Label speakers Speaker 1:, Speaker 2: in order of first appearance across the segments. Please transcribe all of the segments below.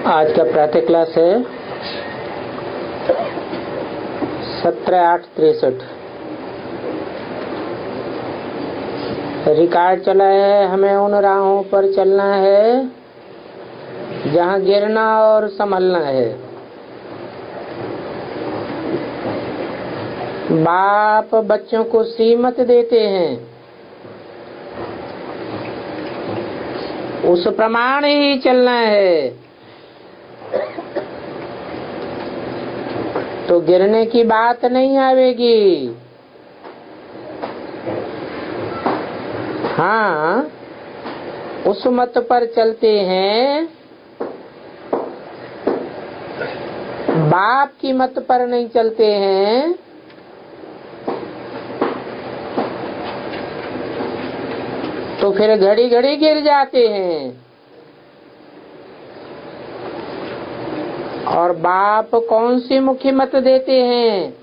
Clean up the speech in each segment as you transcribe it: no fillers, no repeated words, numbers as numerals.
Speaker 1: आज का प्रातः क्लास है 17/8/63। रिकॉर्ड चला है। हमें उन राहों पर चलना है जहाँ गिरना और संभलना है। बाप बच्चों को सीमत देते हैं, उस प्रमाण ही चलना है। तो गिरने की बात नहीं आवेगी। हाँ, उस मत पर चलते हैं, बाप की मत पर नहीं चलते हैं। तो फिर घड़ी घड़ी गिर जाते हैं। और बाप कौन सी मुख्य मत देते हैं?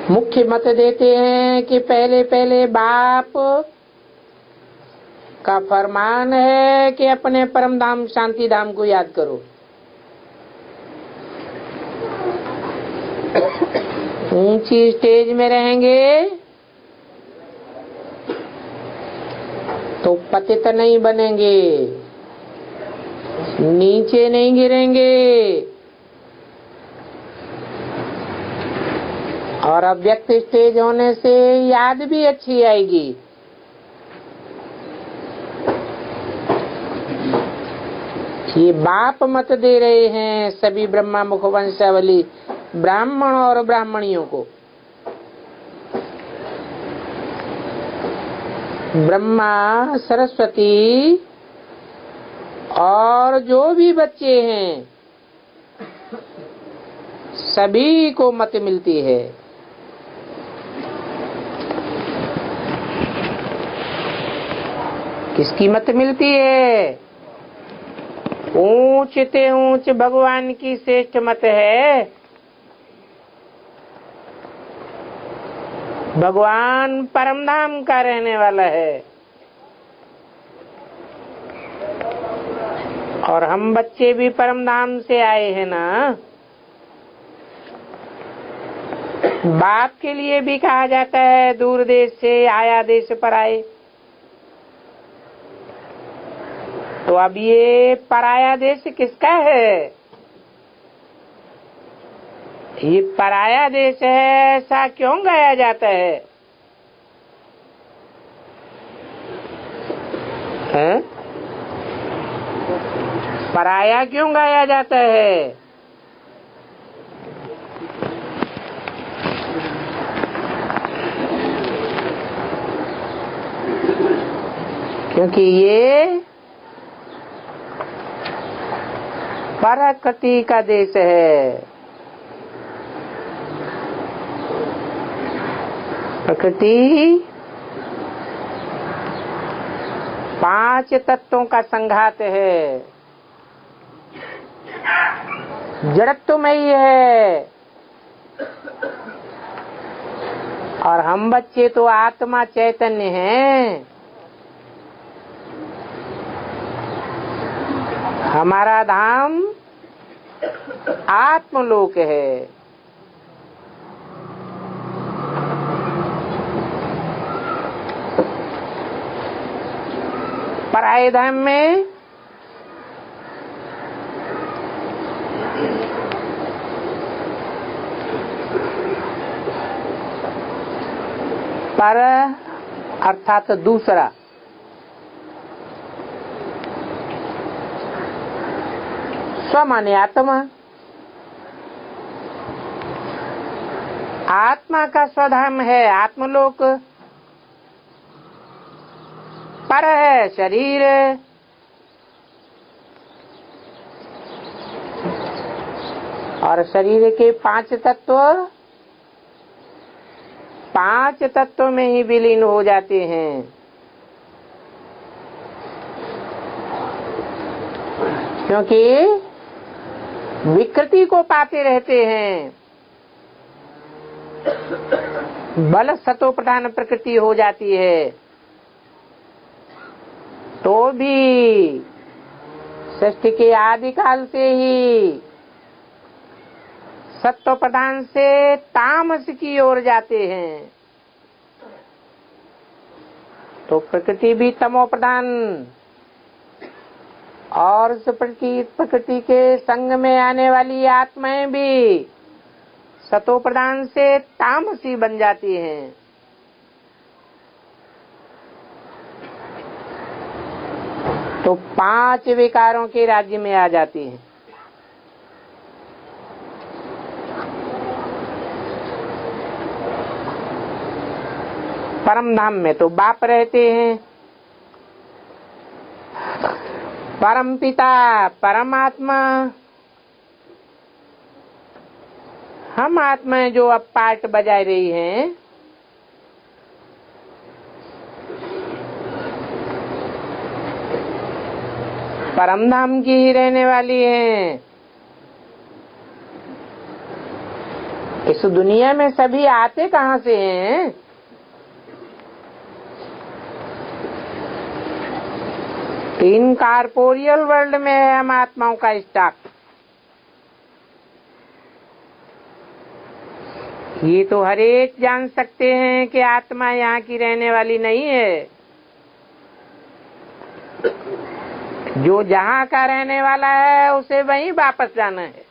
Speaker 1: मुख्य मत देते हैं कि पहले पहले बाप का फरमान है कि अपने परम धाम शांति धाम को याद करो। ऊंची स्टेज में रहेंगे तो पतित नहीं बनेंगे, नीचे नहीं गिरेंगे। और अव्यक्त स्टेज होने से याद भी अच्छी आएगी। ये बाप मत दे रहे हैं सभी ब्रह्मा मुख वंशावली ब्राह्मण और ब्राह्मणियों को। ब्रह्मा, सरस्वती और जो भी बच्चे हैं सभी को मत मिलती है। किसकी मत मिलती है? ऊंच ते ऊंच भगवान की श्रेष्ठ मत है। भगवान परमधाम का रहने वाला है और हम बच्चे भी परमधाम से आए हैं ना। बाप के लिए भी कहा जाता है दूर देश से आया देश पर आए। तो अब ये पराया देश किसका है? ये पराया देश है ऐसा क्यों गाया जाता है? हैं? पराया क्यों गाया जाता है? क्योंकि ये प्रकृति का देश है। प्रकृति 5 तत्वों का संघात है, जड़त्वमयी है। और हम बच्चे तो आत्मा चैतन्य हैं। हमारा धाम आत्मलोक है। पराये धाम में पर अर्थात दूसरा, स्व माने आत्मा। आत्मा का स्वधाम है आत्मलोक। पर है शरीर। और शरीर के 5 तत्व 5 तत्वों में ही विलीन हो जाते हैं। क्योंकि विकृति को पाते रहते हैं। बल सतो प्रधान प्रकृति हो जाती है। तो भी सृष्टि के आदि काल से ही सत्व प्रधान से तामस की ओर जाते हैं। तो प्रकृति भी तमो प्रधान और उस प्रकृति के संग में आने वाली आत्माएं भी सतो प्रधान से तामसी बन जाती हैं। तो 5 विकारों के राज्य में आ जाती हैं। परम धाम में तो बाप रहते हैं, परम पिता परमात्मा, हम आत्माएं जो अब पार्ट बजा रही हैं, परम धाम की ही रहने वाली हैं। इस दुनिया में सभी आते कहाँ से हैं? इन कॉर्पोरियल वर्ल्ड में है हम आत्माओं का स्टॉक। ये तो हर एक जान सकते हैं कि आत्मा यहाँ की रहने वाली नहीं है। जो जहाँ का रहने वाला है उसे वहीं वापस जाना है।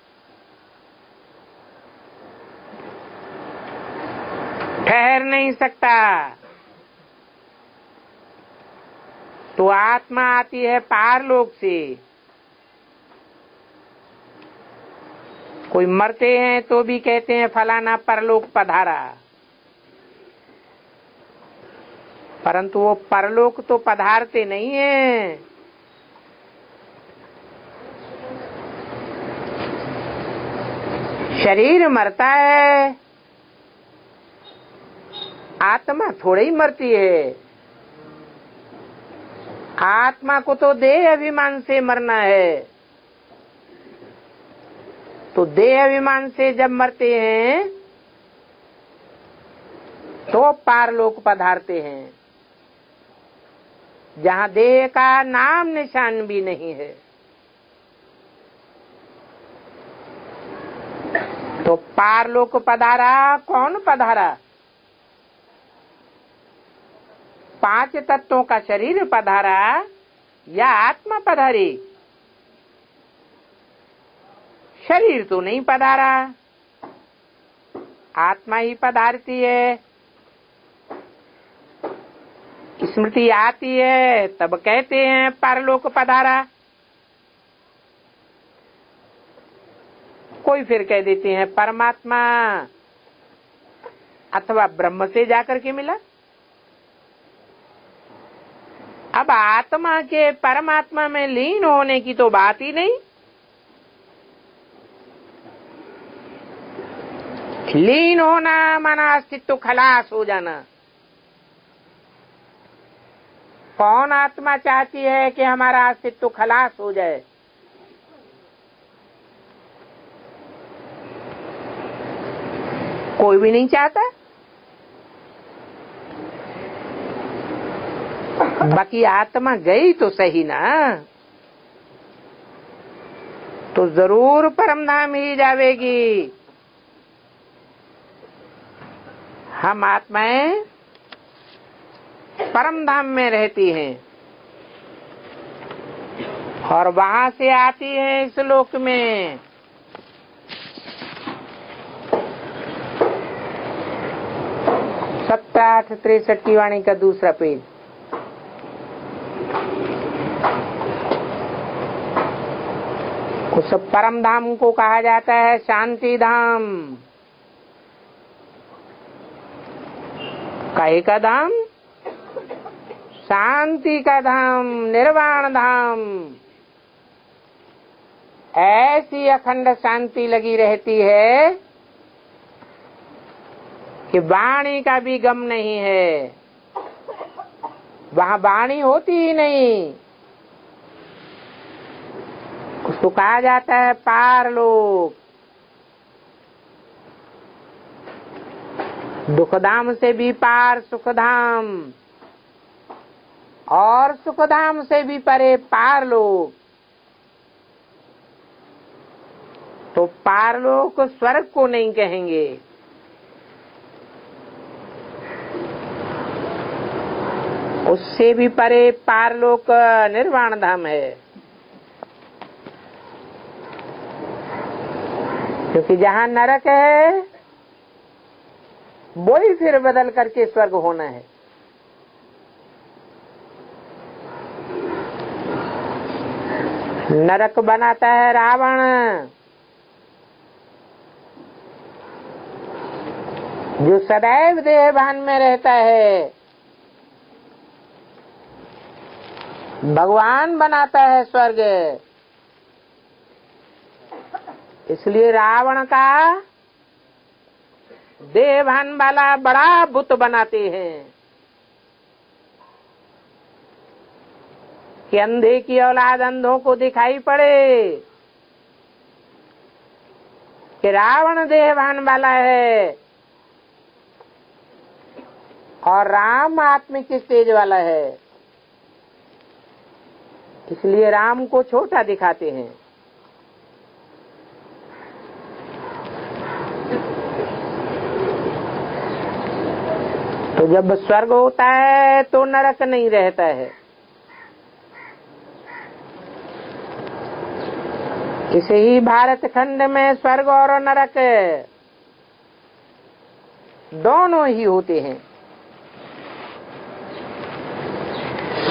Speaker 1: ठहर नहीं सकता। तो आत्मा आती है पारलोक से। कोई मरते हैं तो भी कहते हैं फलाना परलोक पधारा, परंतु वो परलोक तो पधारते नहीं है। शरीर मरता है, आत्मा थोड़ी ही मरती है। आत्मा को तो देह अभिमान से मरना है। तो देह अभिमान से जब मरते हैं तो पारलोक पधारते हैं, जहाँ देह का नाम निशान भी नहीं है। तो पारलोक पधारा, कौन पधारा? 5 तत्वों का शरीर पधारा या आत्मा पधारी? शरीर तो नहीं पधारा, आत्मा ही पधारती है। स्मृति आती है तब कहते हैं परलोक पधारा। कोई फिर कह देते हैं परमात्मा अथवा ब्रह्म से जाकर के मिला। अब आत्मा के परमात्मा में लीन होने की तो बात ही नहीं। लीन होना माना अस्तित्व खलास हो जाना। कौन आत्मा चाहती है कि हमारा अस्तित्व खलास हो जाए? कोई भी नहीं चाहता। बाकी आत्मा गई तो सही ना, तो जरूर परम धाम ही जावेगी। हम आत्माएं परम धाम में रहती हैं और वहां से आती हैं इस लोक में। सप्ताह 863 की वाणी का दूसरा पेज। उस परम धाम को कहा जाता है शांति धाम। काहे का धाम? शांति का धाम, निर्वाण धाम। ऐसी अखंड शांति लगी रहती है कि वाणी का भी गम नहीं है। वहाँ वाणी होती ही नहीं। उसको कहा जाता है पारलोक। दुखधाम से भी पार सुखधाम और सुखधाम से भी परे पारलोक। तो पारलोक स्वर्ग को नहीं कहेंगे, उससे भी परे पारलोक निर्वाण धाम है। क्योंकि जहाँ नरक है वो ही फिर बदल करके स्वर्ग होना है। नरक बनाता है रावण, जो सदैव देहभान में रहता है। भगवान बनाता है स्वर्ग। इसलिए रावण का देहभान वाला बड़ा बुत बनाते हैं कि अंधे की औलाद अंधों को दिखाई पड़े कि रावण देहभान वाला है और राम आत्मिक स्टेज वाला है। इसलिए राम को छोटा दिखाते हैं। तो जब स्वर्ग होता है तो नरक नहीं रहता है। इसे ही भारत खंड में स्वर्ग और नरक दोनों ही होते हैं।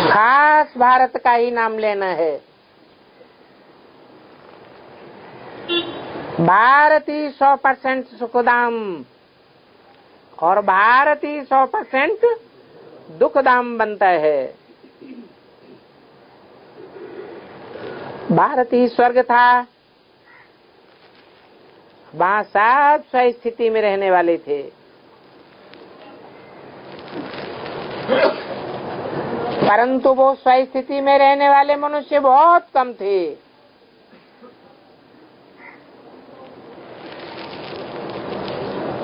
Speaker 1: खास भारत का ही नाम लेना है। भारत ही 100% सुखधाम और भारत ही 100% दुखधाम बनता है। भारत ही स्वर्ग था, वहाँ सब स्वस्थिति में रहने वाले थे। परंतु वो स्वस्थिति में रहने वाले मनुष्य बहुत कम थे।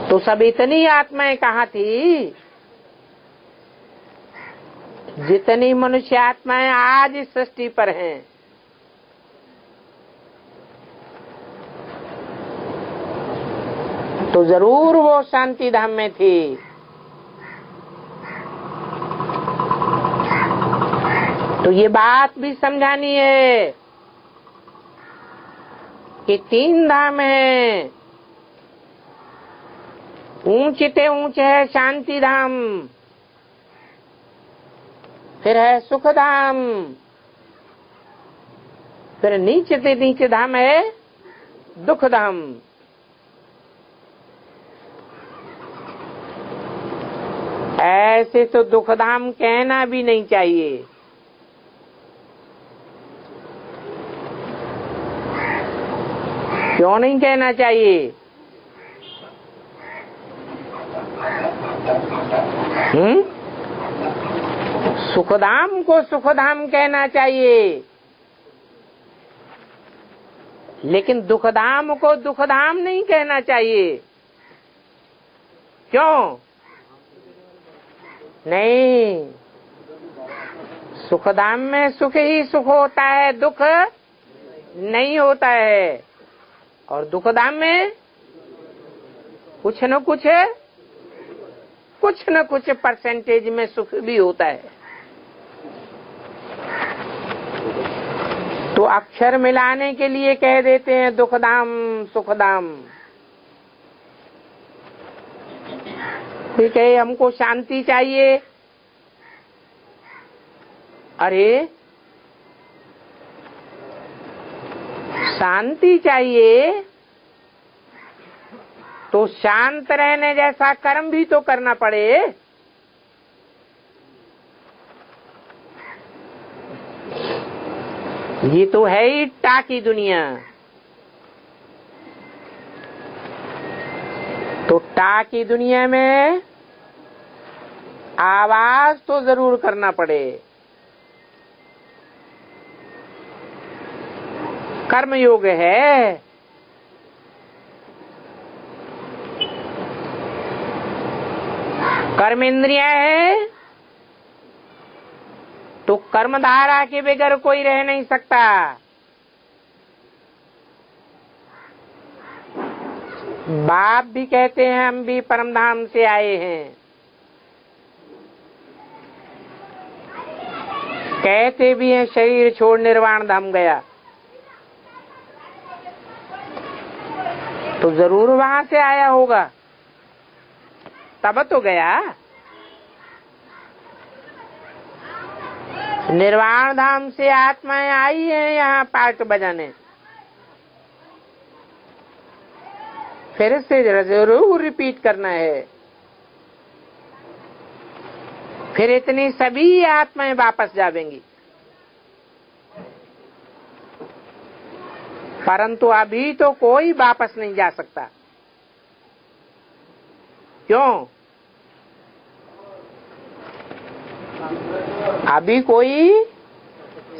Speaker 1: तो सब इतनी आत्माएं कहाँ थी जितनी मनुष्य आत्माएं आज इस सृष्टि पर हैं। तो जरूर वो शांति धाम में थी। तो ये बात भी समझानी है कि 3 धाम है। ऊंचे ते ऊंचे है शांति धाम, फिर है सुख धाम, फिर नीचे ते नीचे धाम है दुख धाम। ऐसे तो दुख धाम कहना भी नहीं चाहिए। क्यों नहीं कहना चाहिए? सुखधाम को सुखधाम कहना चाहिए, लेकिन दुखधाम को दुखधाम नहीं कहना चाहिए। क्यों नहीं? सुखधाम में सुख ही सुख होता है, दुख नहीं होता है। और दुखधाम में कुछ न कुछ परसेंटेज में सुख भी होता है। तो अक्षर मिलाने के लिए कह देते हैं दुखधाम सुखधाम। ठीक है, हमको शांति चाहिए। अरे शांति चाहिए तो शांत रहने जैसा कर्म भी तो करना पड़े। ये तो है ही टाकी दुनिया। तो टाकी दुनिया में आवाज तो जरूर करना पड़े। कर्म योग है। कर्म इंद्रिया है तो कर्मधारा के बगैर कोई रह नहीं सकता। बाप भी कहते हैं हम भी परमधाम से आए हैं, कहते भी हैं शरीर छोड़ निर्वाण धाम गया, तो जरूर वहां से आया होगा, तब तो गया। निर्वाण धाम से आत्माएं आई हैं यहाँ पार्ट बजाने, फिर से जरूर रिपीट करना है। फिर इतनी सभी आत्माएं वापस जावेंगी, परंतु अभी तो कोई वापस नहीं जा सकता। क्यों? अभी कोई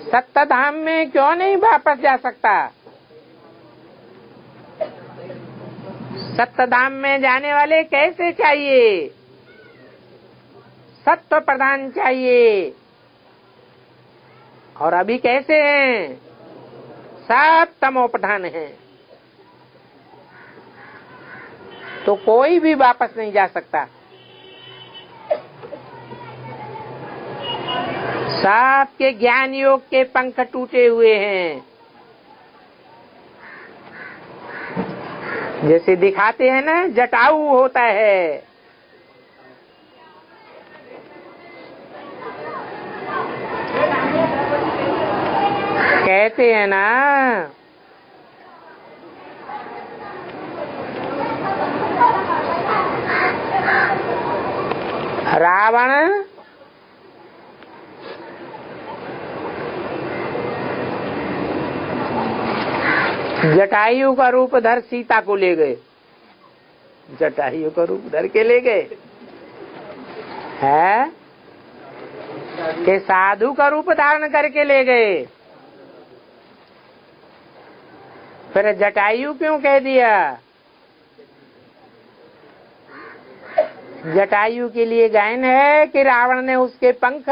Speaker 1: सत्य धाम में क्यों नहीं वापस जा सकता? सत्य धाम में जाने वाले कैसे चाहिए? सत्व प्रधान चाहिए। और अभी कैसे हैं? सब तमो प्रधान हैं, तो कोई भी वापस नहीं जा सकता। सबके ज्ञान योग के पंख टूटे हुए हैं। जैसे दिखाते हैं ना, जटाऊ होता है, कहते हैं ना, रावण जटायु का रूप धर सीता को ले गए। जटायु का रूप धर के ले गए है कि साधु का रूप धारण करके ले गए? फिर जटायु क्यों कह दिया? जटायु के लिए गायन है कि रावण ने उसके पंख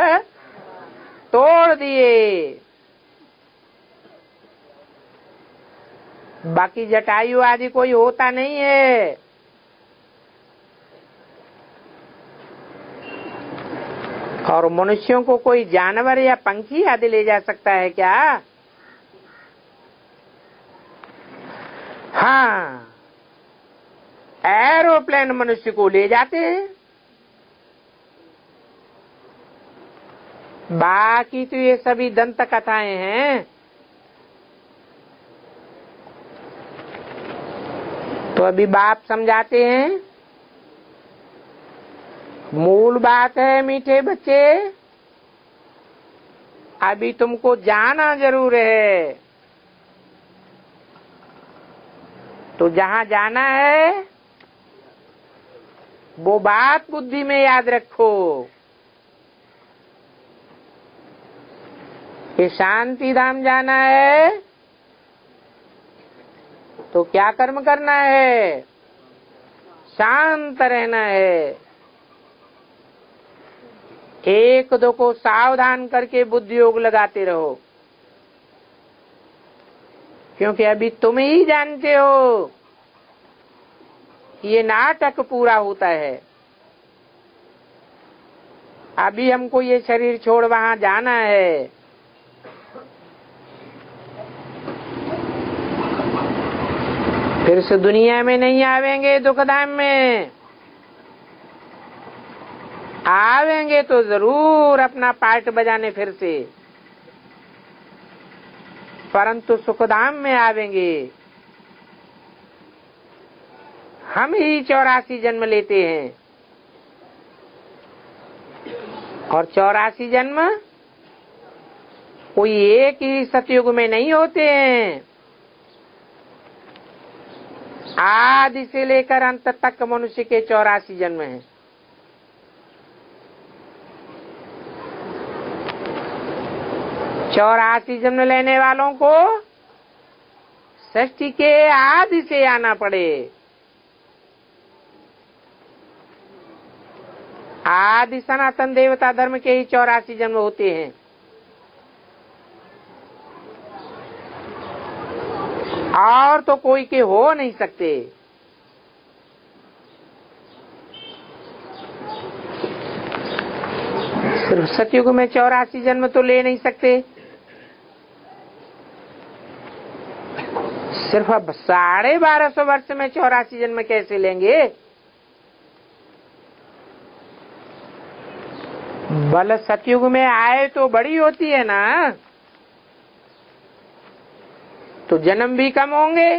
Speaker 1: तोड़ दिए। बाकी जटायु आदि कोई होता नहीं है। और मनुष्यों को कोई जानवर या पंखी आदि ले जा सकता है क्या? हाँ, एरोप्लेन मनुष्य को ले जाते हैं, बाकी तो ये सभी दंत कथाएं हैं। तो अभी बाप समझाते हैं, मूल बात है मीठे बच्चे, अभी तुमको जाना जरूर है। तो जहां जाना है वो बात बुद्धि में याद रखो कि शांति धाम जाना है तो क्या कर्म करना है? शांत रहना है। एक दो को सावधान करके बुद्धि योग लगाते रहो, क्योंकि अभी तुम ही जानते हो ये नाटक पूरा होता है। अभी हमको ये शरीर छोड़ वहां जाना है। फिर से दुनिया में नहीं आवेंगे, दुखधाम में आवेंगे तो जरूर अपना पार्ट बजाने फिर से, परंतु सुखधाम में आवेंगे। हम ही 84 जन्म लेते हैं, और 84 जन्म कोई एक ही सतयुग में नहीं होते हैं। आदि से लेकर अंत तक मनुष्य के 84 जन्म हैं। चौरासी जन्म लेने वालों को सृष्टि के आदि से आना पड़े। आदि सनातन देवता धर्म के ही 84 जन्म होते हैं। और तो कोई के हो नहीं सकते। सिर्फ सतयुग में 84 जन्म तो ले नहीं सकते। सिर्फ अब 1250 वर्ष में 84 जन्म कैसे लेंगे? बल सतयुग में आए तो बड़ी होती है ना, तो जन्म भी कम होंगे।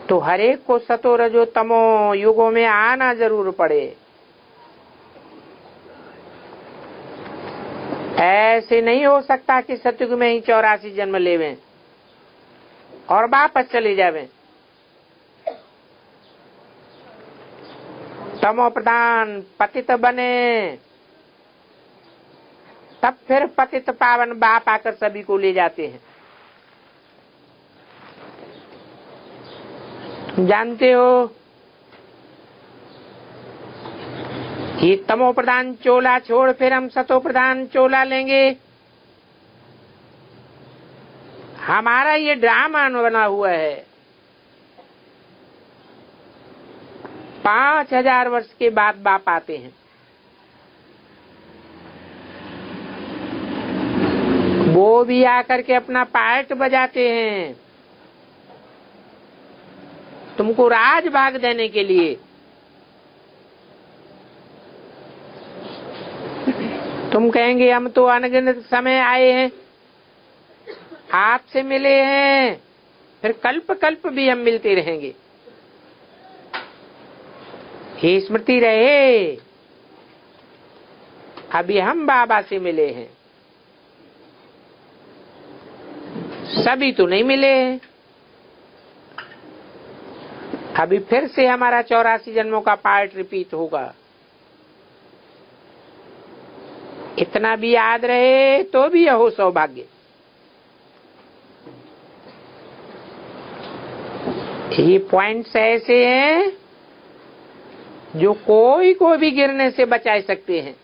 Speaker 1: तो हरेक को सतो रजो तमो युगों में आना जरूर पड़े। ऐसे नहीं हो सकता कि सतयुग में ही 84 जन्म लेवें और वापस चले जावें। तमो प्रधान पतित बने, तब फिर पतित पावन बाप आकर सभी को ले जाते हैं। जानते हो, ये तमो प्रधान चोला छोड़ फिर हम सतो प्रधान चोला लेंगे। हमारा ये ड्रामा बना हुआ है। 5000 वर्ष के बाद बाप आते हैं। वो भी आकर के अपना पार्ट बजाते हैं तुमको राज भाग देने के लिए। तुम कहेंगे हम तो अनगिनत समय आए हैं, आपसे मिले हैं, फिर कल्प कल्प भी हम मिलते रहेंगे। हे स्मृति रहे, अभी हम बाबा से मिले हैं, सभी तो नहीं मिले हैं। अभी फिर से हमारा 84 जन्मों का पार्ट रिपीट होगा। इतना भी याद रहे तो भी यह हो सौभाग्य। ये पॉइंट्स ऐसे हैं जो कोई को भी गिरने से बचा सकते हैं।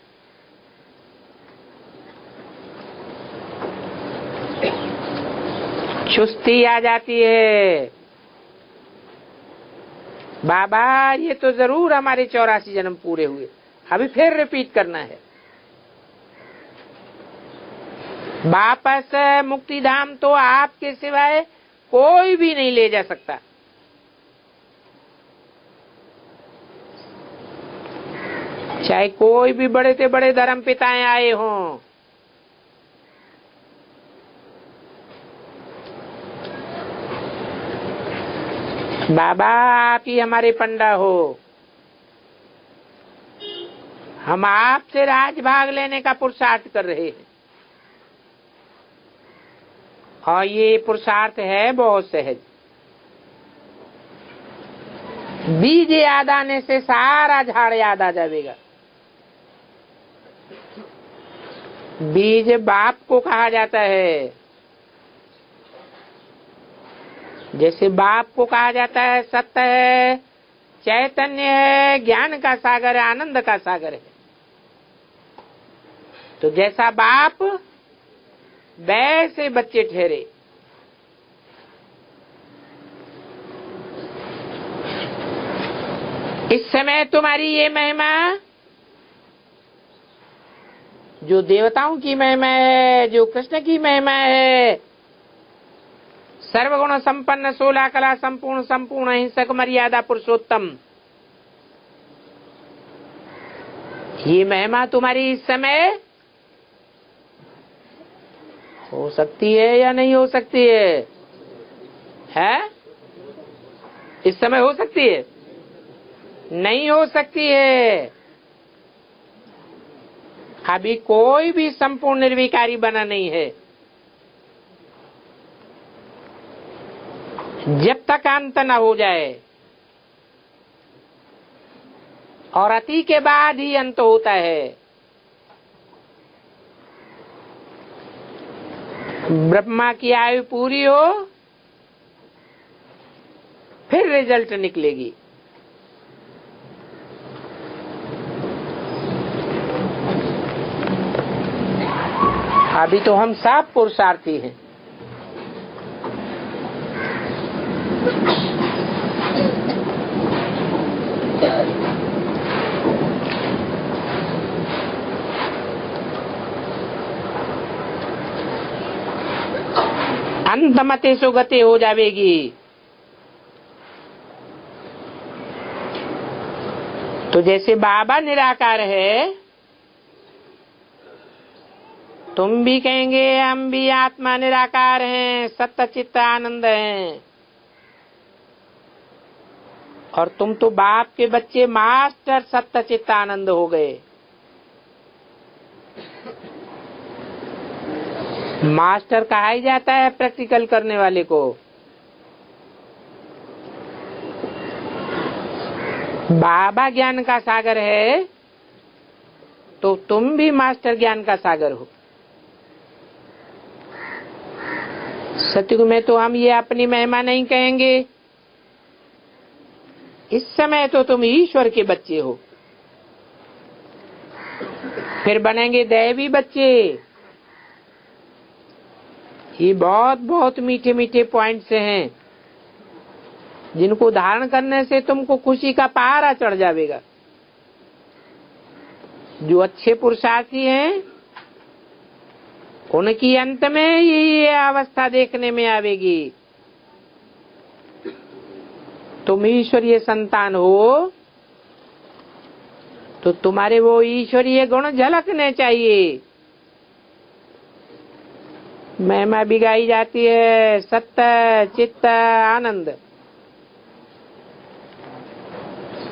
Speaker 1: चुस्ती आ जाती है, बाबा ये तो जरूर हमारे 84 जन्म पूरे हुए, अभी फिर रिपीट करना है। वापस मुक्ति धाम तो आपके सिवाय कोई भी नहीं ले जा सकता। चाहे कोई भी बड़े से बड़े धर्म पिताएं आए हों, बाबा आप ही हमारे पंडा हो, हम आपसे राज भाग लेने का पुरुषार्थ कर रहे हैं। और ये पुरुषार्थ है बहुत सहज। बीज याद आने से सारा झाड़ याद आ जाएगा। बीज बाप को कहा जाता है, जैसे बाप को कहा जाता है सत्य है, चैतन्य है, ज्ञान का सागर है, आनंद का सागर है। तो जैसा बाप वैसे बच्चे ठहरे। इस समय तुम्हारी ये महिमा जो देवताओं की महिमा है, जो कृष्ण की महिमा है, सर्वगुण संपन्न 16 कला संपूर्ण संपूर्ण अहिंसक मर्यादा पुरुषोत्तम, ये महिमा तुम्हारी इस समय हो सकती है या नहीं हो सकती है? है? इस समय हो सकती है? नहीं हो सकती है। अभी कोई भी संपूर्ण निर्विकारी बना नहीं है। जब तक अंत न हो जाए, और अति के बाद ही अंत होता है। ब्रह्मा की आयु पूरी हो फिर रिजल्ट निकलेगी। अभी तो हम सब पुरुषार्थी हैं। अंतमते सुगति हो जाएगी। तो जैसे बाबा निराकार है, तुम भी कहेंगे हम भी आत्मा निराकार हैं, सत्य चित्त आनंद हैं। और तुम तो बाप के बच्चे मास्टर सत्य चित्त आनंद हो गए। मास्टर कहा ही जाता है प्रैक्टिकल करने वाले को। बाबा ज्ञान का सागर है तो तुम भी मास्टर ज्ञान का सागर हो। सतयुग में तो हम ये अपनी महिमा नहीं कहेंगे। इस समय तो तुम ईश्वर के बच्चे हो, फिर बनेंगे दैवी बच्चे। ये बहुत बहुत मीठे मीठे पॉइंट्स हैं जिनको धारण करने से तुमको खुशी का पहाड़ा चढ़ जाएगा। जो अच्छे पुरुषार्थी हैं उनकी अंत में ये अवस्था देखने में आवेगी। तुम ईश्वरीय संतान हो तो तुम्हारे वो ईश्वरीय गुण झलकने चाहिए। महिमा भी गाई जाती है, सत्य चित्त आनंद।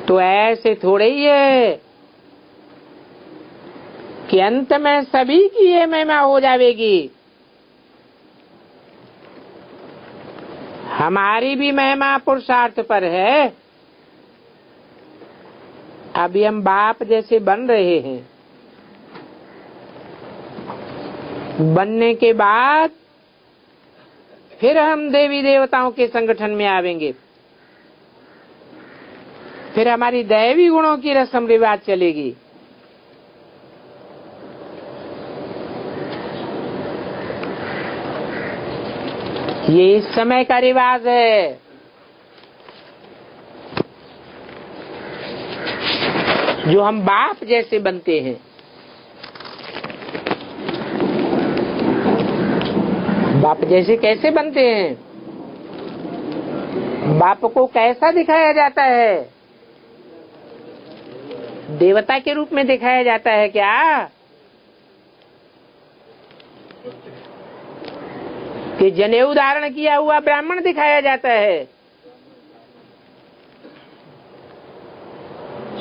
Speaker 1: तो ऐसे थोड़े ही है कि अंत में सभी की ये महिमा हो जाएगी। हमारी भी महिमा पुरुषार्थ पर है। अभी हम बाप जैसे बन रहे हैं, बनने के बाद फिर हम देवी देवताओं के संगठन में आवेंगे। फिर हमारी दैवी गुणों की रस्म रिवाज चलेगी। ये इस समय का रिवाज है। जो हम बाप जैसे बनते हैं। बाप जैसे कैसे बनते हैं? बाप को कैसा दिखाया जाता है? देवता के रूप में दिखाया जाता है क्या? कि जनेऊ धारण किया हुआ ब्राह्मण दिखाया जाता है?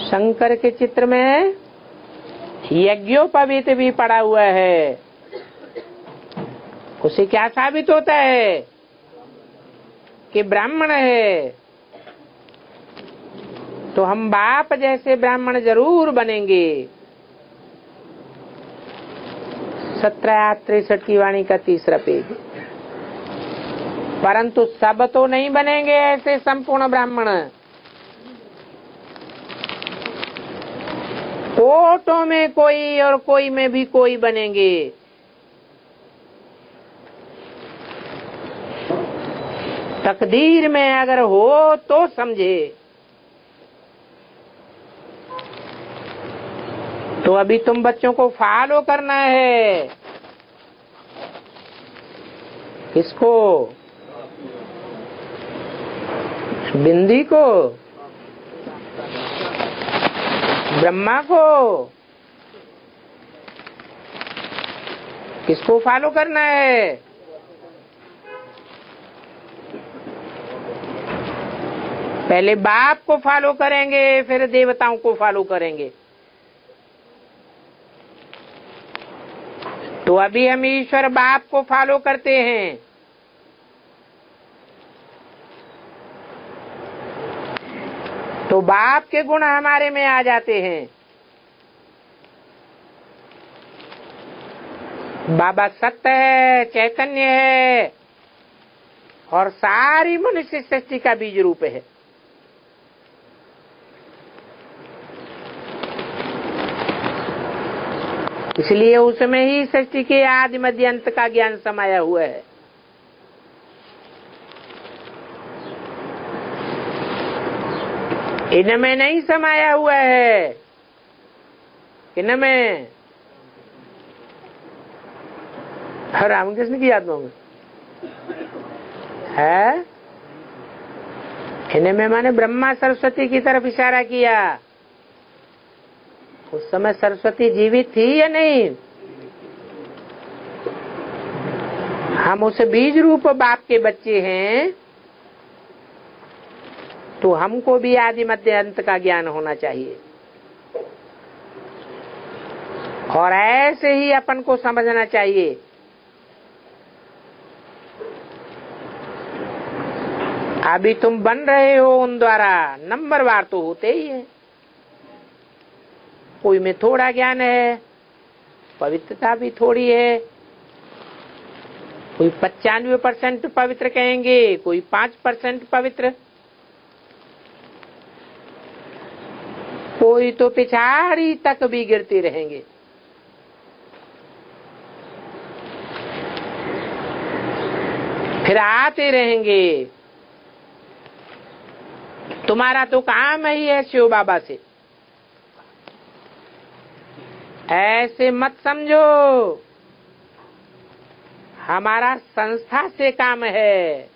Speaker 1: शंकर के चित्र में यज्ञोपवीत भी पड़ा हुआ है। उसे क्या साबित होता है कि ब्राह्मण है। तो हम बाप जैसे ब्राह्मण जरूर बनेंगे। 1763 की वाणी का 3रा पेज। परंतु सब तो नहीं बनेंगे ऐसे संपूर्ण ब्राह्मण। कोटों में कोई और कोई में भी कोई बनेंगे। तकदीर में अगर हो तो समझे। तो अभी तुम बच्चों को फॉलो करना है। किसको? बिंदी को? ब्रह्मा को? किसको फॉलो करना है? पहले बाप को फॉलो करेंगे, फिर देवताओं को फॉलो करेंगे। तो अभी हम ईश्वर बाप को फॉलो करते हैं। तो बाप के गुण हमारे में आ जाते हैं। बाबा सत्य है, चैतन्य है और सारी मनुष्य सृष्टि का बीज रूप है। इसलिए उसमें ही सृष्टि के आदि मध्य अंत का ज्ञान समाया हुआ है। इनमें नहीं समाया हुआ है। इनमें रामकृष्ण की याद में है। इनमें मैंने ब्रह्मा सरस्वती की तरफ इशारा किया। उस समय सरस्वती जीवित थी या नहीं? हम उस बीज रूप बाप के बच्चे हैं, तो हमको भी आदि मध्य अंत का ज्ञान होना चाहिए और ऐसे ही अपन को समझना चाहिए। अभी तुम बन रहे हो उन द्वारा, नंबरवार तो होते ही है। कोई में थोड़ा ज्ञान है, पवित्रता भी थोड़ी है, कोई 95% पवित्र कहेंगे, कोई 5% पवित्र, कोई तो पिछाड़ी तक भी गिरते रहेंगे। फिर आते रहेंगे। तुम्हारा तो काम ही है शिव बाबा से। ऐसे मत समझो, हमारा संस्था से काम है।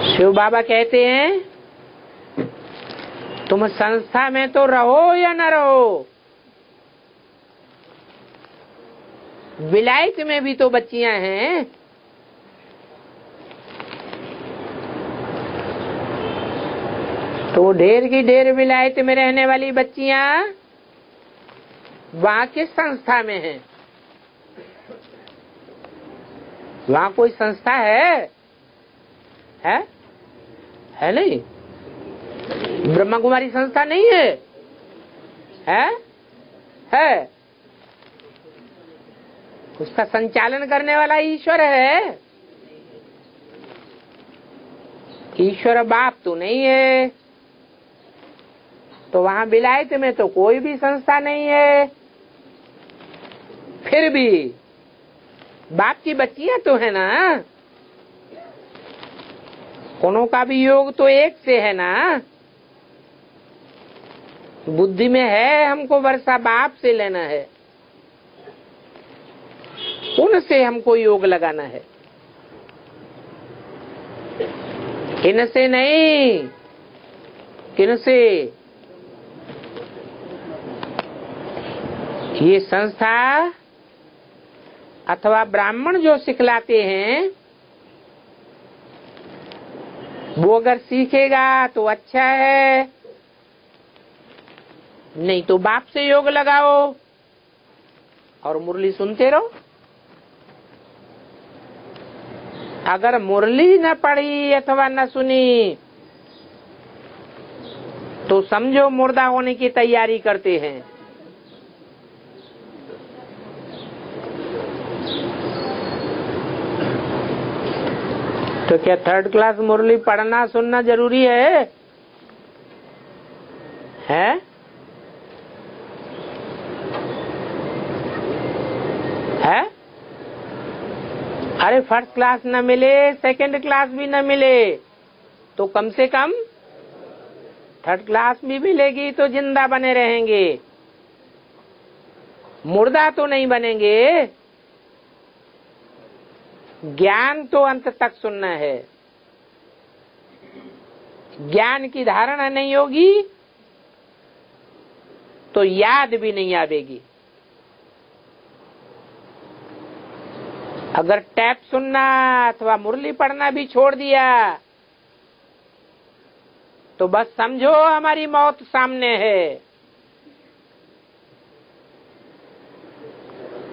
Speaker 1: शिव बाबा कहते हैं तुम संस्था में तो रहो या न रहो, विलायत में भी तो बच्चियां हैं। तो ढेर की ढेर विलायत में रहने वाली बच्चियां वहां किस संस्था में हैं? वहां कोई संस्था है नहीं? ब्रह्मा कुमारी संस्था नहीं है? उसका संचालन करने वाला ईश्वर है। ईश्वर बाप तो नहीं है, तो वहां विलायत में तो कोई भी संस्था नहीं है। फिर भी बाप की बच्चियां तो है ना, उनों का भी योग तो एक से है ना। बुद्धि में है हमको वर्षा बाप से लेना है, उनसे हमको योग लगाना है, इनसे नहीं। किनसे? ये संस्था अथवा ब्राह्मण जो सिखलाते हैं वो अगर सीखेगा तो अच्छा है, नहीं तो बाप से योग लगाओ और मुरली सुनते रहो। अगर मुरली न पढ़ी अथवा न सुनी तो समझो मुर्दा होने की तैयारी करते हैं। तो क्या 3rd क्लास मुरली पढ़ना सुनना जरूरी है? अरे 1st क्लास न मिले, 2nd क्लास भी न मिले, तो कम से कम 3rd क्लास भी मिलेगी तो जिंदा बने रहेंगे, मुर्दा तो नहीं बनेंगे। ज्ञान तो अंत तक सुनना है। ज्ञान की धारणा नहीं होगी तो याद भी नहीं आवेगी। अगर टैप सुनना अथवा मुरली पढ़ना भी छोड़ दिया तो बस समझो हमारी मौत सामने है।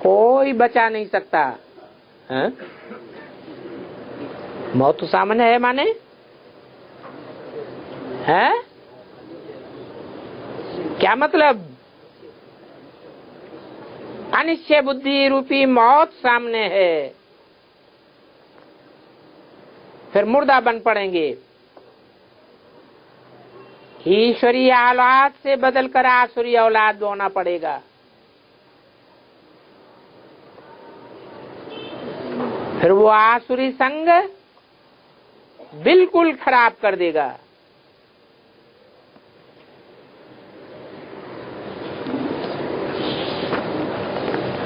Speaker 1: कोई बचा नहीं सकता है? मौत सामने है माने है क्या मतलब? अनिश्चय बुद्धि रूपी मौत सामने है। फिर मुर्दा बन पड़ेंगे। ईश्वरीय औलाद से बदलकर आसुरी औलाद होना पड़ेगा। फिर वो आसुरी संग बिल्कुल खराब कर देगा।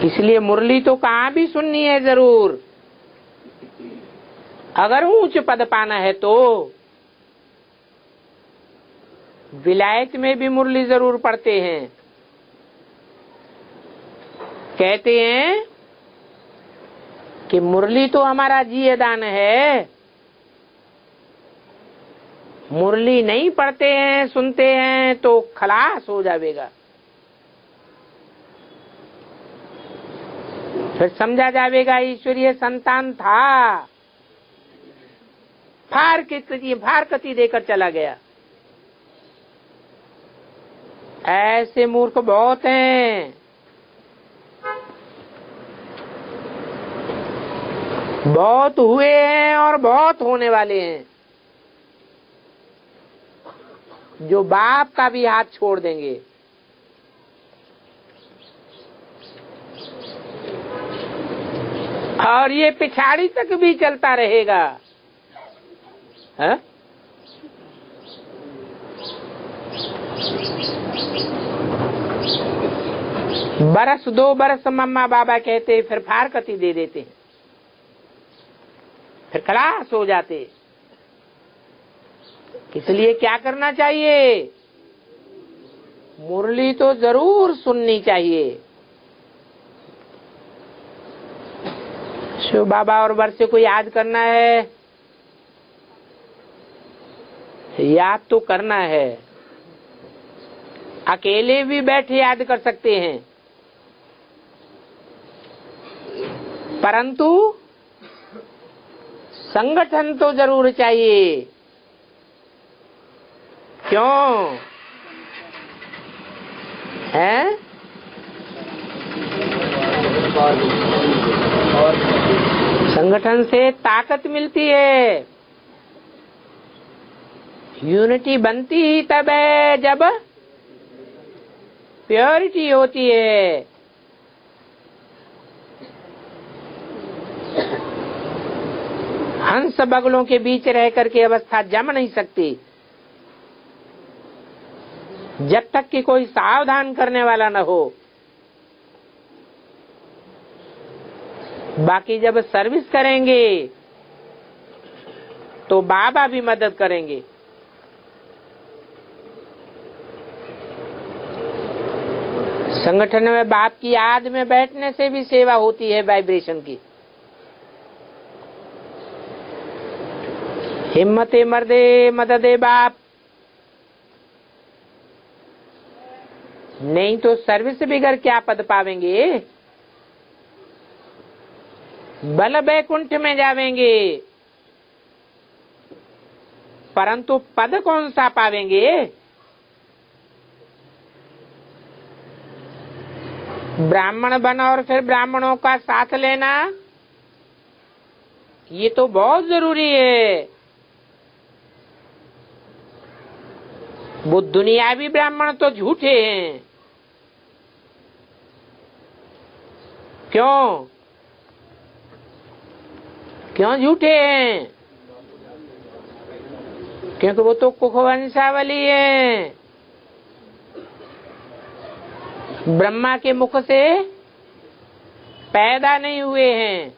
Speaker 1: इसलिए मुरली तो कहाँ भी सुननी है जरूर। अगर ऊंच पद पाना है तो विलायत में भी मुरली जरूर पढ़ते हैं। कहते हैं कि मुरली तो हमारा जीवदान है, मुरली नहीं पढ़ते हैं सुनते हैं तो खलास हो जाएगा। फिर समझा जाएगा ईश्वरीय संतान था, फारकती देकर चला गया। ऐसे मूर्ख बहुत हैं। बहुत हुए हैं और बहुत होने वाले हैं, जो बाप का भी हाथ छोड़ देंगे। और ये पिछाड़ी तक भी चलता रहेगा। है? बरस 2 बरस मम्मा बाबा कहते, फिर फारकती दे देते, फिर खलास हो जाते। इसलिए क्या करना चाहिए? मुरली तो जरूर सुननी चाहिए। शिव बाबा और वर्षे को याद करना है, याद तो करना है। अकेले भी बैठे याद कर सकते हैं, परंतु संगठन तो जरूर चाहिए। क्यों है? संगठन से ताकत मिलती है, यूनिटी बनती ही तब है जब प्योरिटी होती है। हंस बगलों के बीच रह करके अवस्था जम नहीं सकती जब तक कि कोई सावधान करने वाला न हो। बाकी जब सर्विस करेंगे तो बाबा भी मदद करेंगे। संगठन में बाप की याद में बैठने से भी सेवा होती है वाइब्रेशन की। हिम्मते मर्दे मददे बाप, नहीं तो सर्विस बिगड़ क्या पद पावेंगे? बल बैकुंठ में जावेंगे, परंतु पद कौन सा पावेंगे? ब्राह्मण बन और फिर ब्राह्मणों का साथ लेना, ये तो बहुत जरूरी है। वो दुनियावी ब्राह्मण तो झूठे हैं। क्यों झूठे हैं? क्योंकि वो तो कुखवंशावली है, ब्रह्मा के मुख से पैदा नहीं हुए हैं।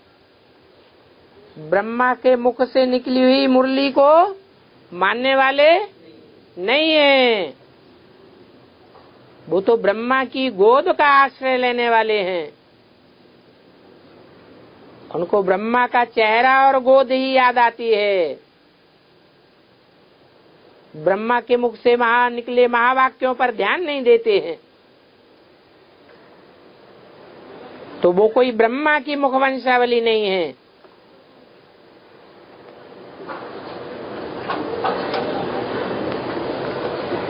Speaker 1: ब्रह्मा के मुख से निकली हुई मुरली को मानने वाले नहीं है। वो तो ब्रह्मा की गोद का आश्रय लेने वाले हैं। उनको ब्रह्मा का चेहरा और गोद ही याद आती है। ब्रह्मा के मुख से निकले महावाक्यों पर ध्यान नहीं देते हैं। तो वो कोई ब्रह्मा की मुखवंशावली नहीं है।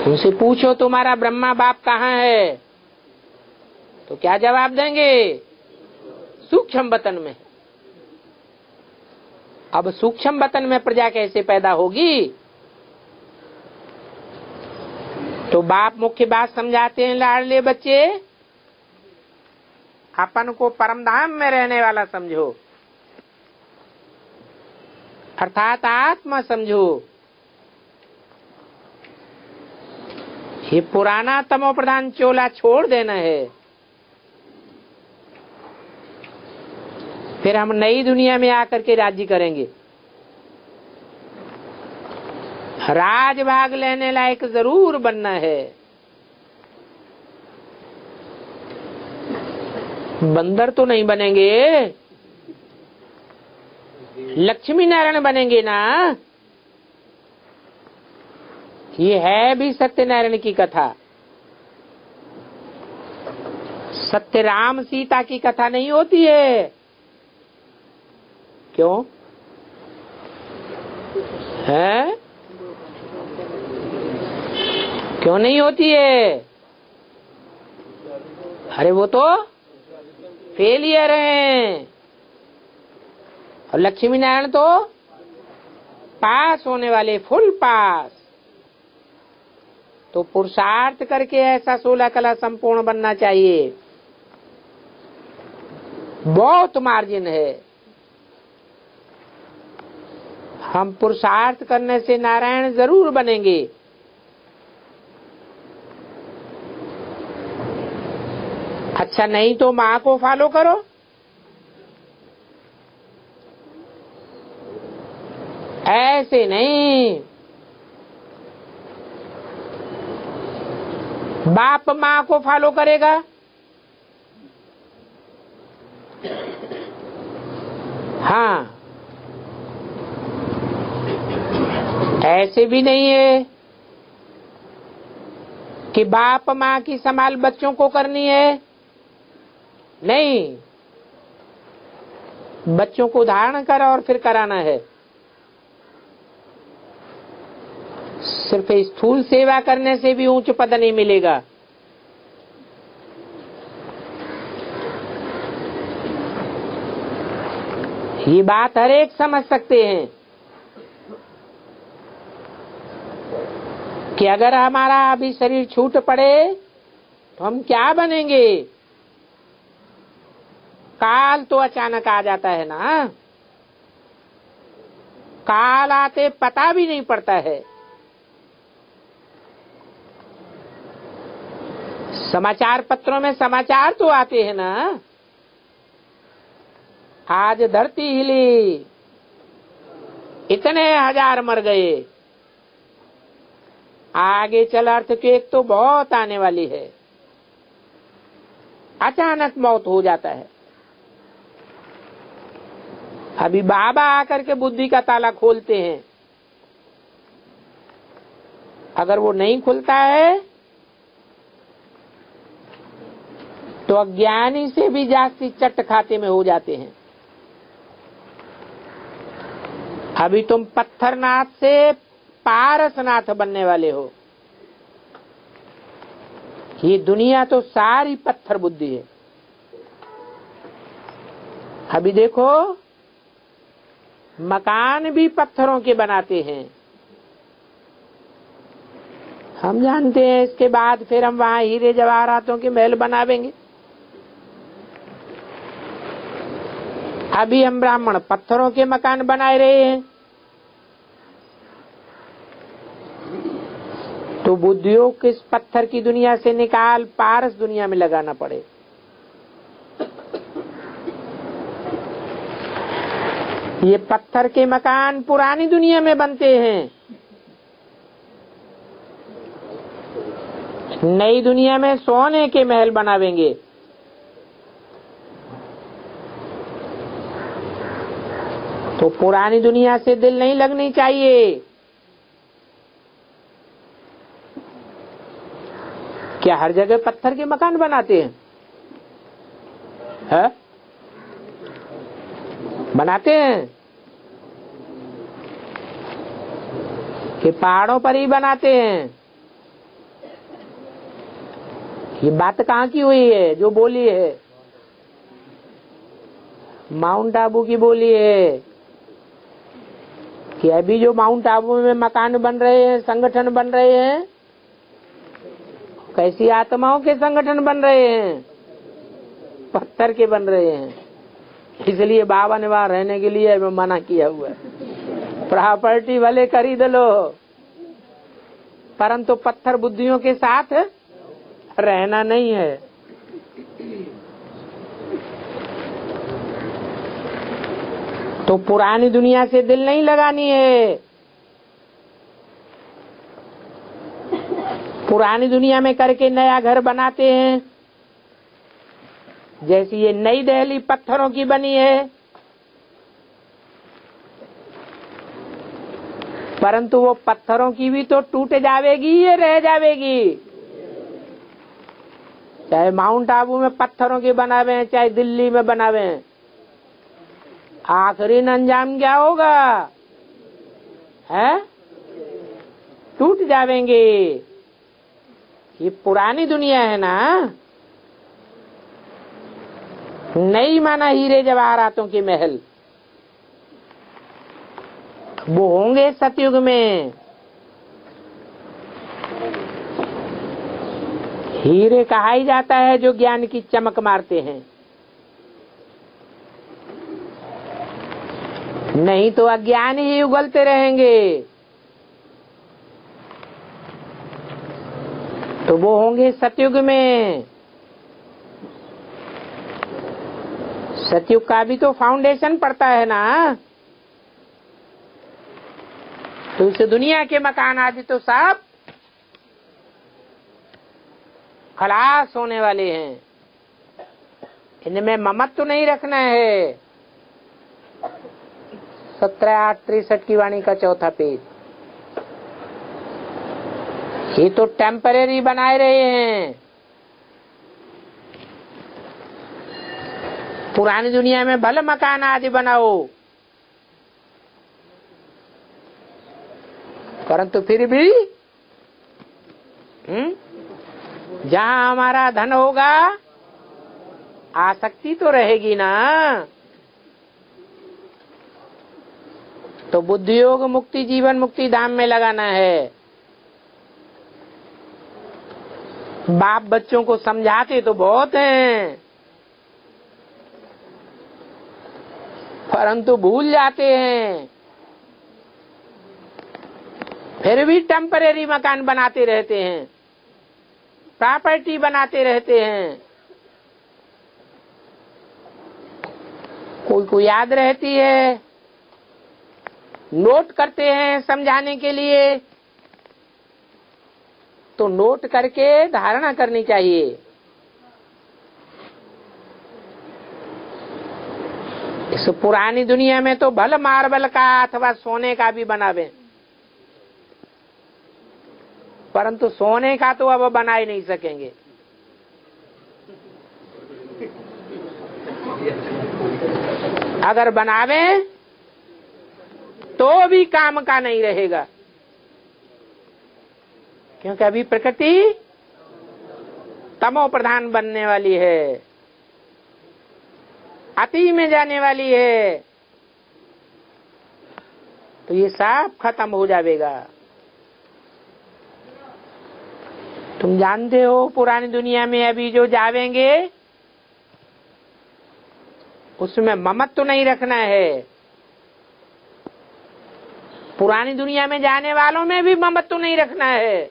Speaker 1: उनसे पूछो तुम्हारा ब्रह्मा बाप कहाँ है, तो क्या जवाब देंगे? सूक्ष्म वतन में। अब सूक्ष्म वतन में प्रजा कैसे पैदा होगी? तो बाप मुख्य बात समझाते हैं, लाडले बच्चे, अपन को परमधाम में रहने वाला समझो, अर्थात आत्मा समझो। ये पुराना तमो प्रधान चोला छोड़ देना है। फिर हम नई दुनिया में आकर के राज्य करेंगे। राज भाग लेने लायक जरूर बनना है। बंदर तो नहीं बनेंगे, लक्ष्मी नारायण बनेंगे ना। ये है भी सत्यनारायण की कथा। सत्य राम सीता की कथा नहीं होती है। क्यों है? क्यों नहीं होती है? अरे वो तो फेलियर हैं, और लक्ष्मी नारायण तो पास होने वाले, फुल पास। तो पुरुषार्थ करके ऐसा 16 कला संपूर्ण बनना चाहिए। बहुत मार्जिन है। हम पुरुषार्थ करने से नारायण जरूर बनेंगे। अच्छा नहीं तो माँ को फॉलो करो। ऐसे नहीं, बाप माँ को फॉलो करेगा, हाँ। ऐसे भी नहीं है कि बाप माँ की संभाल बच्चों को करनी है, नहीं। बच्चों को धारण कर और फिर कराना है। सिर्फ स्थूल सेवा करने से भी उच्च पद नहीं मिलेगा। ये बात हर एक समझ सकते हैं कि अगर हमारा अभी शरीर छूट पड़े तो हम क्या बनेंगे। काल तो अचानक आ जाता है ना, काल आते पता भी नहीं पड़ता है। समाचार पत्रों में समाचार तो आते हैं ना, आज धरती हिली, इतने हजार मर गए, आगे चल अर्थक्वेक तो बहुत आने वाली है। अचानक मौत हो जाता है। अभी बाबा आकर के बुद्धि का ताला खोलते हैं। अगर वो नहीं खुलता है तो अज्ञानी से भी जास्ती चट खाते में हो जाते हैं। अभी तुम पत्थरनाथ से पारसनाथ बनने वाले हो। ये दुनिया तो सारी पत्थर बुद्धि है। अभी देखो, मकान भी पत्थरों के बनाते हैं। हम जानते हैं इसके बाद फिर हम वहां हीरे जवाहरातों के महल बनावेंगे। अभी हम ब्राह्मण पत्थरों के मकान बनाए रहे हैं। तो बुद्धियों को इस पत्थर की दुनिया से निकाल पारस दुनिया में लगाना पड़े। ये पत्थर के मकान पुरानी दुनिया में बनते हैं, नई दुनिया में सोने के महल बनावेंगे। तो पुरानी दुनिया से दिल नहीं लगनी चाहिए। क्या हर जगह पत्थर के मकान बनाते हैं? है? बनाते हैं कि पहाड़ों पर ही बनाते हैं? ये बात कहाँ की हुई है जो बोली है? माउंट आबू की बोली है कि अभी जो माउंट आबू में मकान बन रहे हैं, संगठन बन रहे हैं, कैसी आत्माओं के संगठन बन रहे हैं? पत्थर के बन रहे हैं। इसलिए बाबा ने वहां रहने के लिए मना किया हुआ है। प्रॉपर्टी भले खरीद लो, परंतु पत्थर बुद्धियों के साथ रहना नहीं है। तो पुरानी दुनिया से दिल नहीं लगानी है। पुरानी दुनिया में करके नया घर बनाते हैं, जैसी ये नई दिल्ली पत्थरों की बनी है, परंतु वो पत्थरों की भी तो टूट जावेगी या रह जावेगी। चाहे माउंट आबू में पत्थरों के बनावे हैं, चाहे दिल्ली में बनावे हैं, आखिरी अंजाम क्या होगा? है टूट जावेंगे। ये पुरानी दुनिया है ना, नई माना हीरे जवाहरातों के महल, वो होंगे सतयुग में। हीरे कहा ही जाता है जो ज्ञान की चमक मारते हैं, नहीं तो अज्ञान ही उगलते रहेंगे। तो वो होंगे सतयुग में। सतयुग का भी तो फाउंडेशन पड़ता है ना, तो इस दुनिया के मकान आदि तो सब खलास होने वाले हैं, इनमें ममत्व तो नहीं रखना है। 17/8/63 की वाणी का चौथा पेज। ये तो टेम्परेरी बनाए रहे हैं। पुरानी दुनिया में भले मकान आदि बनाओ, परंतु फिर भी जहां हमारा धन होगा आसक्ति तो रहेगी ना। तो बुद्धि योग मुक्ति जीवन मुक्ति धाम में लगाना है। बाप बच्चों को समझाते तो बहुत हैं, परंतु भूल जाते हैं, फिर भी टेम्परेरी मकान बनाते रहते हैं, प्रॉपर्टी बनाते रहते हैं। कोई को याद रहती है, नोट करते हैं समझाने के लिए, तो नोट करके धारणा करनी चाहिए। इस पुरानी दुनिया में तो भले मार्बल का अथवा सोने का भी बनावे, परंतु सोने का तो अब बना ही नहीं सकेंगे। अगर बनावे तो भी काम का नहीं रहेगा, क्योंकि अभी प्रकृति तमो प्रधान बनने वाली है, अति में जाने वाली है, तो ये सब खत्म हो जाएगा। तुम जानते हो पुरानी दुनिया में अभी जो जावेंगे उसमें ममत्व तो नहीं रखना है। पुरानी दुनिया में जाने वालों में भी ममत्व तो नहीं रखना है।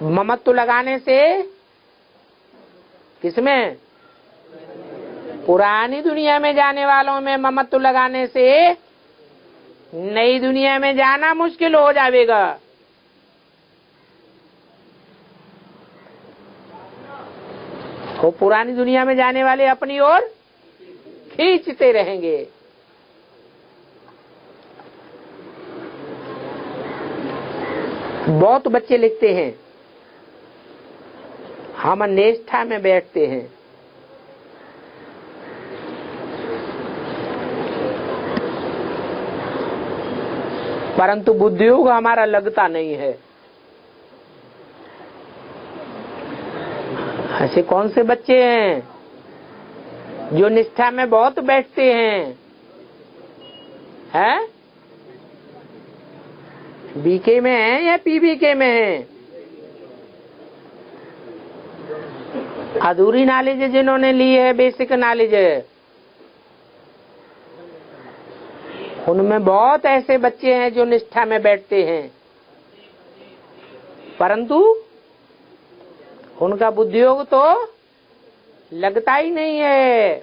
Speaker 1: ममत्व लगाने से किसमें? पुरानी दुनिया में जाने वालों में ममत्व लगाने से नई दुनिया में जाना मुश्किल हो जाएगा। वो पुरानी दुनिया में जाने वाले अपनी ओर खींचते रहेंगे। बहुत बच्चे लिखते हैं हम निष्ठा में बैठते हैं, परंतु बुद्धि योग हमारा लगता नहीं है। ऐसे कौन से बच्चे हैं जो निष्ठा में बहुत बैठते हैं? हैं? बीके में है या पीबीके में है? अधूरी नॉलेज जिन्होंने ली है, बेसिक नॉलेज, उनमें बहुत ऐसे बच्चे हैं जो निष्ठा में बैठते हैं, परंतु उनका बुद्धि योग तो लगता ही नहीं है।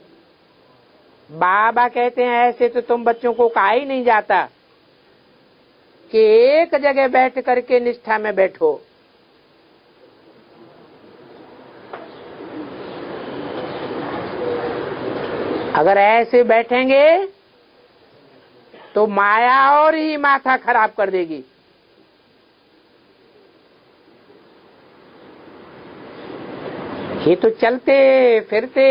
Speaker 1: बाबा कहते हैं ऐसे तो तुम बच्चों को कहा ही नहीं जाता कि एक जगह बैठ करके निष्ठा में बैठो। अगर ऐसे बैठेंगे तो माया और ही माथा खराब कर देगी। ये तो चलते फिरते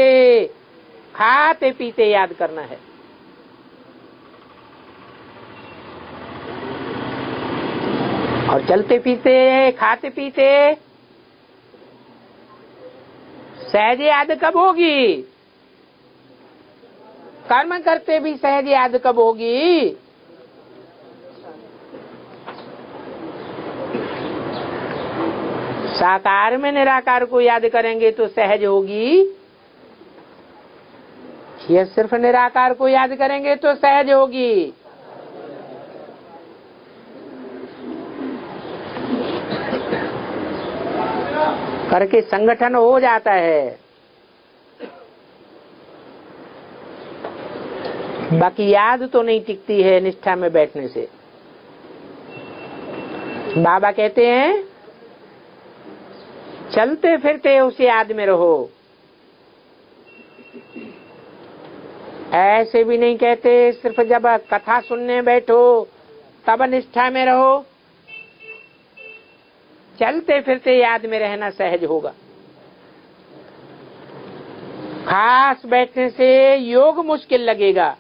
Speaker 1: खाते पीते याद करना है। और चलते फिरते खाते पीते सहज याद कब होगी? कर्म करते भी सहज याद कब होगी? साकार में निराकार को याद करेंगे तो सहज होगी, या सिर्फ निराकार को याद करेंगे तो सहज होगी? करके संगठन हो जाता है, बाकी याद तो नहीं टिकती है निष्ठा में बैठने से। बाबा कहते हैं चलते फिरते उस याद में रहो। ऐसे भी नहीं कहते सिर्फ जब कथा सुनने बैठो तब निष्ठा में रहो। चलते फिरते याद में रहना सहज होगा। खास बैठने से योग मुश्किल लगेगा।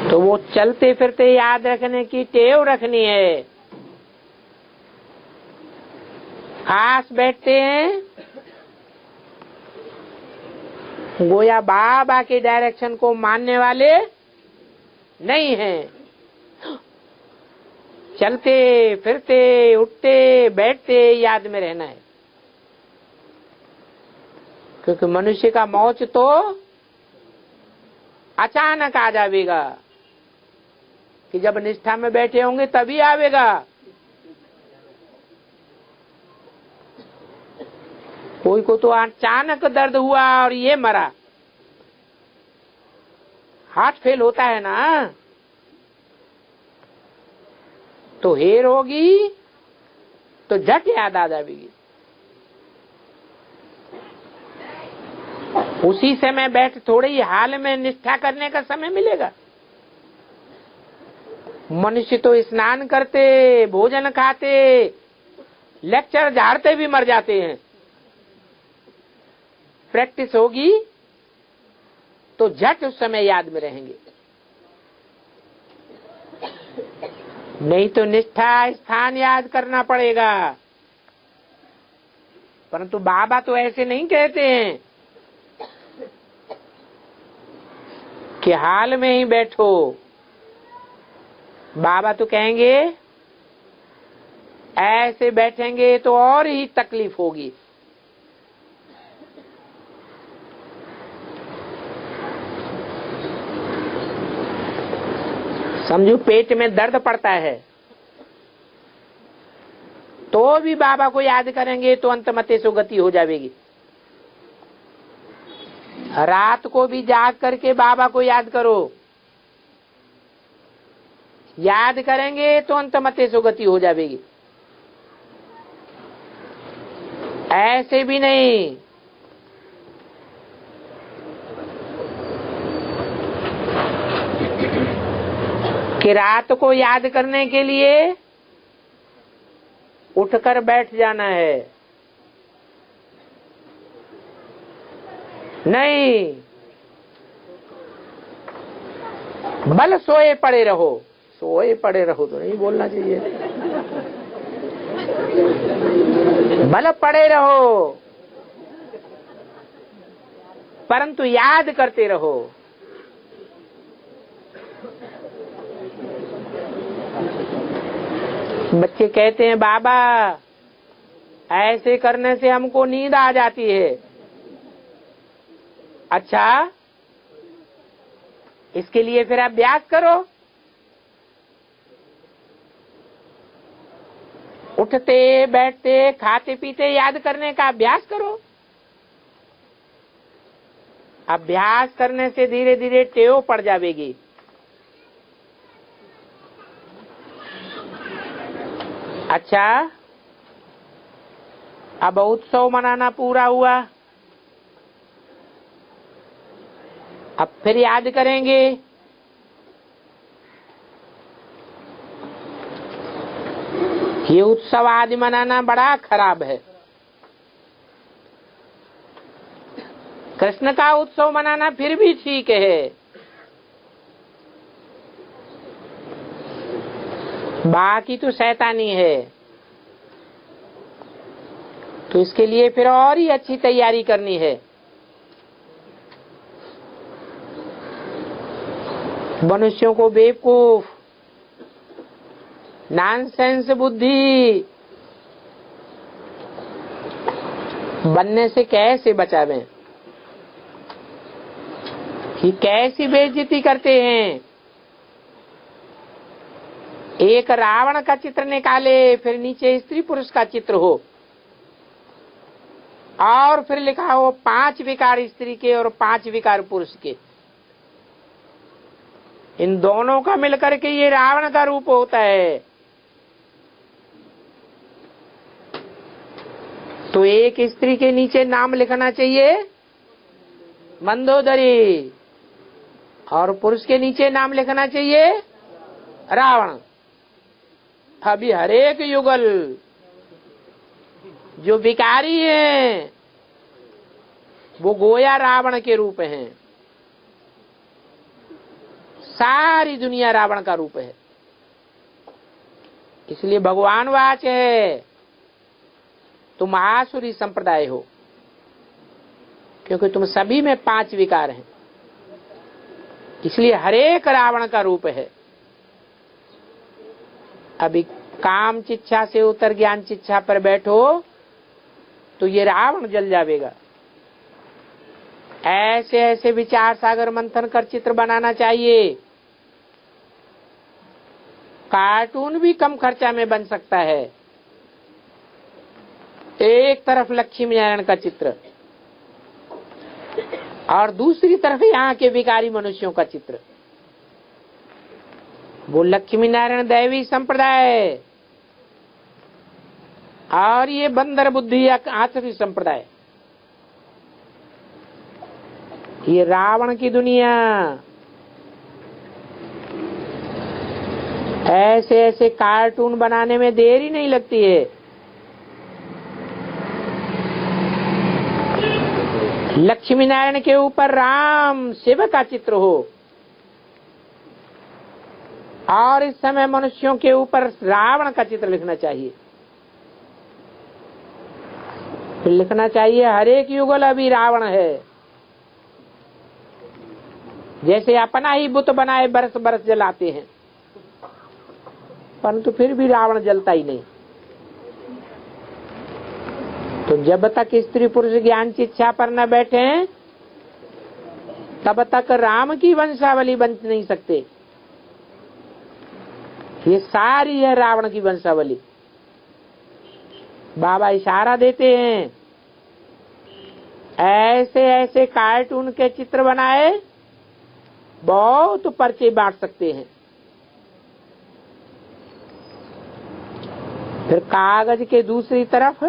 Speaker 1: तो वो चलते फिरते याद रखने की टेव रखनी है। खास बैठते हैं, गोया बाबा के डायरेक्शन को मानने वाले नहीं हैं। चलते फिरते उठते बैठते याद में रहना है, क्योंकि मनुष्य का मौत तो अचानक आ जाएगा कि जब निष्ठा में बैठे होंगे तभी आवेगा। कोई को तो अचानक दर्द हुआ और ये मरा, हार्ट फेल होता है ना, तो हेर होगी तो झट याद आ जाएगी। उसी समय बैठ थोड़े ही हाल में निष्ठा करने का समय मिलेगा। मनुष्य तो स्नान करते, भोजन खाते, लेक्चर झाड़ते भी मर जाते हैं। प्रैक्टिस होगी तो झट उस समय याद में रहेंगे। नहीं तो निष्ठा स्थान याद करना पड़ेगा। परंतु बाबा तो ऐसे नहीं कहते हैं कि हाल में ही बैठो। बाबा तो कहेंगे ऐसे बैठेंगे तो और ही तकलीफ होगी। समझो पेट में दर्द पड़ता है तो भी बाबा को याद करेंगे तो अंतमते सो गति हो जाएगी। रात को भी जाग करके बाबा को याद करो, याद करेंगे तो अंतमते सो गति हो जाएगी। ऐसे भी नहीं कि रात को याद करने के लिए उठकर बैठ जाना है। नहीं, बल सोए पड़े रहो। सोए पड़े रहो तो नहीं बोलना चाहिए, बल पड़े रहो परंतु याद करते रहो। बच्चे कहते हैं बाबा ऐसे करने से हमको नींद आ जाती है। अच्छा, इसके लिए फिर अभ्यास करो। उठते बैठते खाते पीते याद करने का अभ्यास करो। अभ्यास करने से धीरे धीरे टेव पड़ जाएगी। अच्छा, अब उत्सव मनाना पूरा हुआ, अब फिर याद करेंगे ये उत्सव आदि मनाना बड़ा खराब है। कृष्ण का उत्सव मनाना फिर भी ठीक है। बाकी तो शैतानी है, तो इसके लिए फिर और ही अच्छी तैयारी करनी है। मनुष्यों को बेवकूफ, नॉनसेंस बुद्धि बनने से कैसे बचावें? कि कैसी बेइज्जती करते हैं। एक रावण का चित्र निकाले, फिर नीचे स्त्री पुरुष का चित्र हो, और फिर लिखा हो 5 विकार स्त्री के और 5 विकार पुरुष के। इन दोनों का मिलकर के ये रावण का रूप होता है। तो एक स्त्री के नीचे नाम लिखना चाहिए मंदोदरी, और पुरुष के नीचे नाम लिखना चाहिए रावण। अभी हरेक युगल जो विकारी हैं वो गोया रावण के रूप हैं। सारी दुनिया रावण का रूप है। इसलिए भगवान वाच है तुम आसुरी संप्रदाय हो, क्योंकि तुम सभी में 5 विकार हैं। इसलिए हरेक रावण का रूप है। अभी काम चिच्छा से उतर ज्ञान चिच्छा पर बैठो तो ये रावण जल जाएगा। ऐसे ऐसे विचार सागर मंथन कर चित्र बनाना चाहिए। कार्टून भी कम खर्चा में बन सकता है। एक तरफ लक्ष्मी नारायण का चित्र और दूसरी तरफ यहाँ के विकारी मनुष्यों का चित्र। वो लक्ष्मी नारायण दैवी संप्रदाय और ये बंदर बुद्धि आसुरी संप्रदाय, ये रावण की दुनिया। ऐसे ऐसे कार्टून बनाने में देर ही नहीं लगती है। लक्ष्मी नारायण के ऊपर राम शिव का चित्र हो, और इस समय मनुष्यों के ऊपर रावण का चित्र लिखना चाहिए। फिर लिखना चाहिए हर एक युगल अभी रावण है। जैसे अपना ही बुत बनाए बरस बरस जलाते हैं, परंतु फिर भी रावण जलता ही नहीं। तो जब तक स्त्री पुरुष ज्ञान की इच्छा पर न बैठे तब तक राम की वंशावली बन नहीं सकते। ये सारी है रावण की वंशावली। बाबा इशारा देते हैं ऐसे ऐसे कार्टून के चित्र बनाए, बहुत पर्चे बांट सकते हैं। फिर कागज के दूसरी तरफ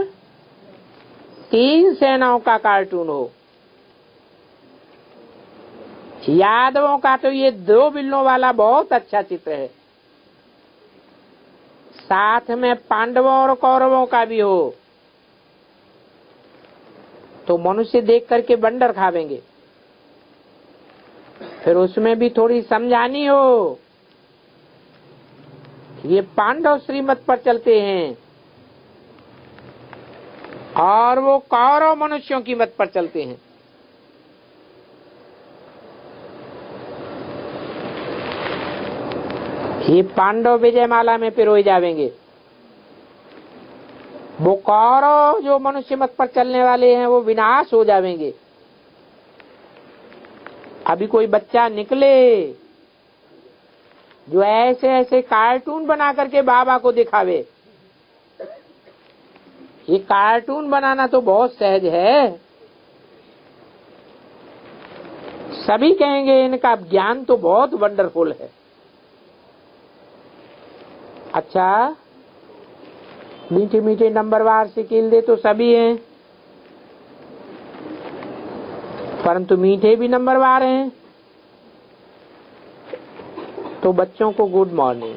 Speaker 1: 3 सेनाओं का कार्टून हो। यादवों का तो ये 2 बिल्लों वाला बहुत अच्छा चित्र है। साथ में पांडवों और कौरवों का भी हो, तो मनुष्य देख करके बंडर खावेंगे। फिर उसमें भी थोड़ी समझानी हो, ये पांडव श्रीमत पर चलते हैं और वो कौरव मनुष्यों की मत पर चलते हैं। ये पांडव विजयमाला में पिरोए जावेंगे। वो कौरव जो मनुष्य मत पर चलने वाले हैं वो विनाश हो जावेंगे। अभी कोई बच्चा निकले जो ऐसे ऐसे कार्टून बना करके बाबा को दिखावे, ये कार्टून बनाना तो बहुत सहज है, सभी कहेंगे इनका ज्ञान तो बहुत वंडरफुल है। अच्छा, मीठे मीठे नंबरवार से कील दे तो सभी हैं, परंतु मीठे भी नंबरवार हैं। तो बच्चों को गुड मॉर्निंग।